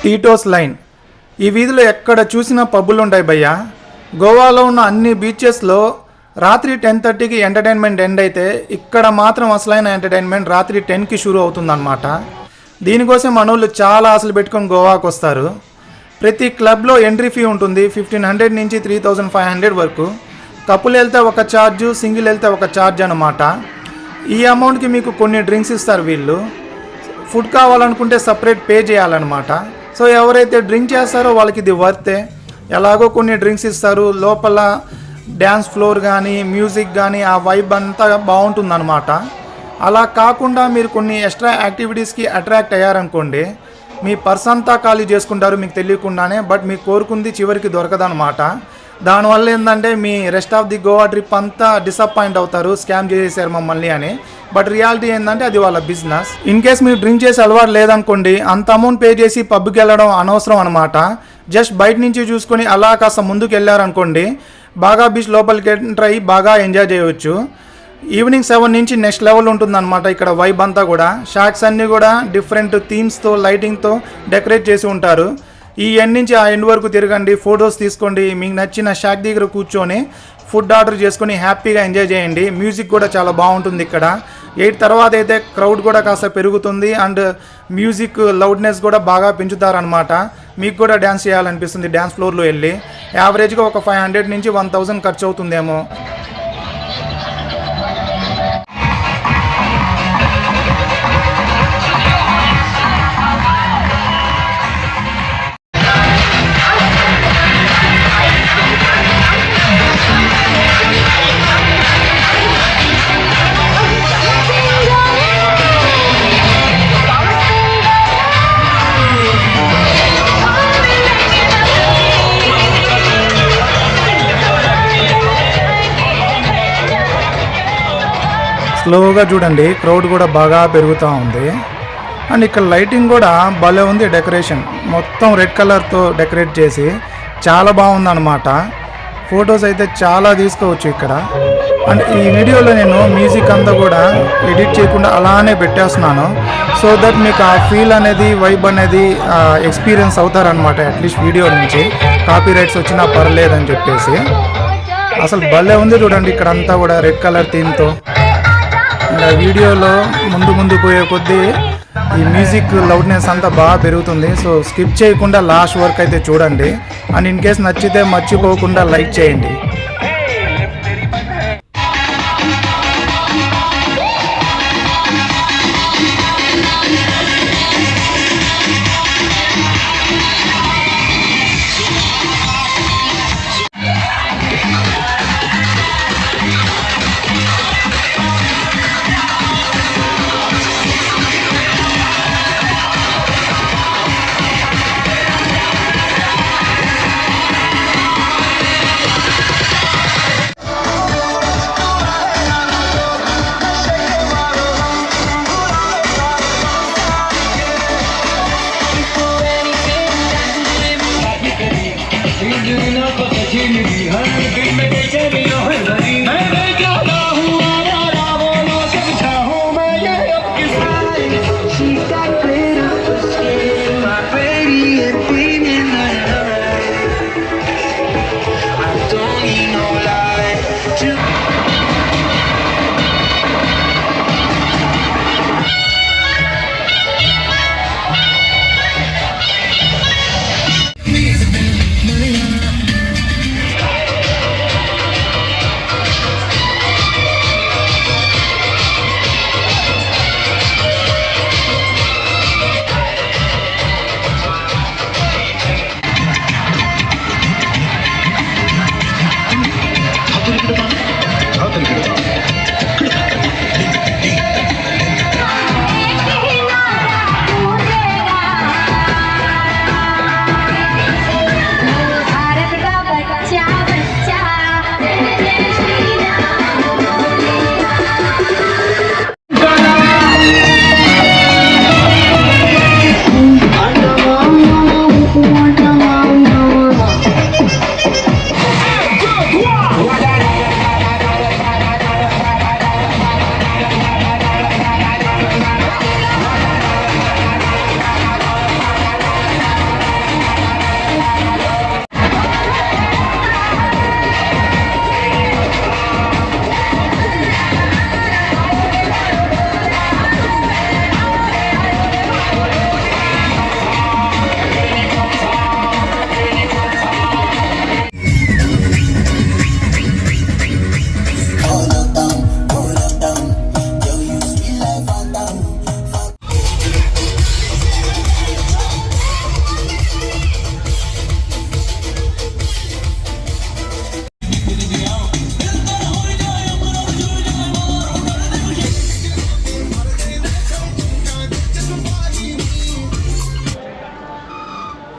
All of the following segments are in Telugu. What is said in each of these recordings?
టీటోస్ లైన్. ఈ వీధిలో ఎక్కడ చూసినా పబ్బులు ఉంటాయి భయ్యా. గోవాలో ఉన్న అన్ని బీచెస్లో రాత్రి 10:30కి ఎంటర్టైన్మెంట్ ఎండ్ అయితే ఇక్కడ మాత్రం అసలైన ఎంటర్టైన్మెంట్ రాత్రి 10కి షురూ అవుతుందన్నమాట. దీనికోసం మనోళ్ళు చాలా ఆశలు పెట్టుకొని గోవాకు వస్తారు. ప్రతి క్లబ్లో ఎంట్రీ ఫీ ఉంటుంది 1500 నుంచి 3500 వరకు. కపుల్ వెళ్తే ఒక ఛార్జు, సింగిల్ వెళ్తే ఒక ఛార్జ్ అన్నమాట. ఈ అమౌంట్కి మీకు కొన్ని డ్రింక్స్ ఇస్తారు వీళ్ళు. ఫుడ్ కావాలనుకుంటే సపరేట్ పే చేయాలన్నమాట. సో ఎవరైతే డ్రింక్ చేస్తారో వాళ్ళకి ఇది వర్తే. ఎలాగో కొన్ని డ్రింక్స్ ఇస్తారు. లోపల డ్యాన్స్ ఫ్లోర్ కానీ మ్యూజిక్ కానీ ఆ వైబ్ అంతా బాగుంటుందన్నమాట. అలా కాకుండా మీరు కొన్ని ఎక్స్ట్రా యాక్టివిటీస్కి అట్రాక్ట్ అయ్యారనుకోండి, మీ పర్స్ అంతా ఖాళీ చేసుకుంటారు మీకు తెలియకుండానే. బట్ మీకు కోరుకుంది చివరికి దొరకదనమాట. దానివల్ల ఏంటంటే మీ rest of the Goa trip అంతా డిసప్పాయింట్ అవుతారు, స్కామ్ చేసేసారు మమ్మల్ని అని. బట్ రియాలిటీ ఏంటంటే అది వాళ్ళ బిజినెస్. ఇన్ కేస్ మీరు డ్రింక్ చేసి అలవాటు లేదనుకోండి, అంత అమౌంట్ పే చేసి పబ్కి వెళ్ళడం అనవసరం అనమాట. జస్ట్ బయట నుంచి చూసుకొని అలా కాస్త ముందుకు వెళ్ళారనుకోండి, బాగా బీచ్ లోపలికి ఎంటర్ అయ్యి బాగా ఎంజాయ్ చేయవచ్చు. ఈవినింగ్ 7 నుంచి నెక్స్ట్ లెవెల్ ఉంటుందన్నమాట. ఇక్కడ వైబ్ అంతా కూడా షాక్స్ అన్నీ కూడా డిఫరెంట్ థీమ్స్తో లైటింగ్తో డెకరేట్ చేసి ఉంటారు. ఈ ఎండ్ నుంచి ఆ ఎండ్ వరకు తిరగండి, ఫొటోస్ తీసుకోండి, మీకు నచ్చిన షాక్ దగ్గర కూర్చొని ఫుడ్ ఆర్డర్ చేసుకొని హ్యాపీగా ఎంజాయ్ చేయండి. మ్యూజిక్ కూడా చాలా బాగుంటుంది ఇక్కడ. 8 తర్వాత అయితే క్రౌడ్ కూడా కాస్త పెరుగుతుంది అండ్ మ్యూజిక్ లౌడ్నెస్ కూడా బాగా పెంచుతారనమాట. మీకు కూడా డ్యాన్స్ చేయాలనిపిస్తుంది డ్యాన్స్ ఫ్లోర్లో వెళ్ళి. యావరేజ్గా ఒక 500 నుంచి 1000 ఖర్చు అవుతుందేమో. స్లోగా చూడండి, క్రౌడ్ కూడా బాగా పెరుగుతూ ఉంది. అండ్ ఇక్కడ లైటింగ్ కూడా భలే ఉంది. డెకరేషన్ మొత్తం రెడ్ కలర్తో డెకరేట్ చేసి చాలా బాగుందన్నమాట. ఫొటోస్ అయితే చాలా తీసుకోవచ్చు ఇక్కడ. అండ్ ఈ వీడియోలో నేను మ్యూజిక్ అంతా కూడా ఎడిట్ చేయకుండా అలానే పెట్టేస్తున్నాను. సో దట్ మీకు ఆ ఫీల్ అనేది వైబ్ అనేది ఎక్స్పీరియన్స్ అవుతారనమాట. అట్లీస్ట్ వీడియో నుంచి కాపీ రైట్స్ వచ్చినా పర్లేదని చెప్పేసి. అసలు భలే ఉంది చూడండి ఇక్కడ అంతా కూడా రెడ్ కలర్ థీమ్తో. ఇంకా వీడియోలో ముందు పోయే కొద్దీ ఈ మ్యూజిక్ లౌడ్నెస్ అంతా బాగా పెరుగుతుంది. సో స్కిప్ చేయకుండా లాస్ట్ వరకు అయితే చూడండి. అండ్ ఇన్ కేస్ నచ్చితే మర్చిపోకుండా లైక్ చేయండి.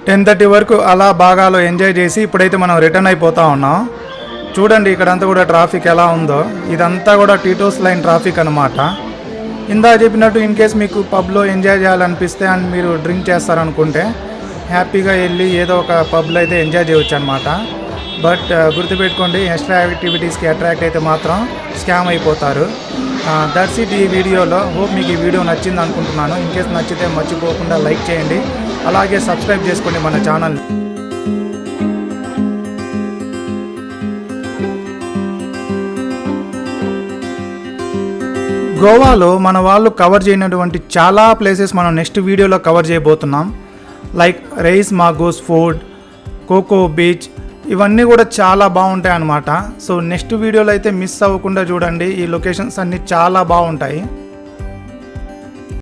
10:30 వరకు అలా బాగాలో ఎంజాయ్ చేసి ఇప్పుడైతే మనం రిటర్న్ అయిపోతా ఉన్నాం. చూడండి ఇక్కడంతా కూడా ట్రాఫిక్ ఎలా ఉందో. ఇదంతా కూడా టీటోస్ లైన్ ట్రాఫిక్ అనమాట. ఇందా చెప్పినట్టు ఇన్ కేస్ మీకు పబ్లో ఎంజాయ్ చేయాలనిపిస్తే అండ్ మీరు డ్రింక్ చేస్తారనుకుంటే హ్యాపీగా వెళ్ళి ఏదో ఒక పబ్లో అయితే ఎంజాయ్ చేయవచ్చు అనమాట. బట్ గుర్తుపెట్టుకోండి, ఎక్స్ట్రా యాక్టివిటీస్కి అట్రాక్ట్ అయితే మాత్రం స్కామ్ అయిపోతారు. దట్స్ ఇట్ ఈ వీడియోలో. హోప్ మీకు ఈ వీడియో నచ్చింది అనుకుంటున్నాను. ఇన్ కేస్ నచ్చితే మర్చిపోకుండా లైక్ చేయండి, అలాగే సబ్స్క్రైబ్ చేసుకోండి మన ఛానల్. గోవాలో మన వాళ్ళు కవర్ చేయనటువంటి చాలా ప్లేసెస్ మనం నెక్స్ట్ వీడియోలో కవర్ చేయబోతున్నాం. లైక్ రైస్ మాగోస్ ఫుడ్, కోకో బీచ్, ఇవన్నీ కూడా చాలా బాగుంటాయి అన్నమాట. సో నెక్స్ట్ వీడియోలో అయితే మిస్ అవ్వకుండా చూడండి. ఈ లొకేషన్స్ అన్నీ చాలా బాగుంటాయి.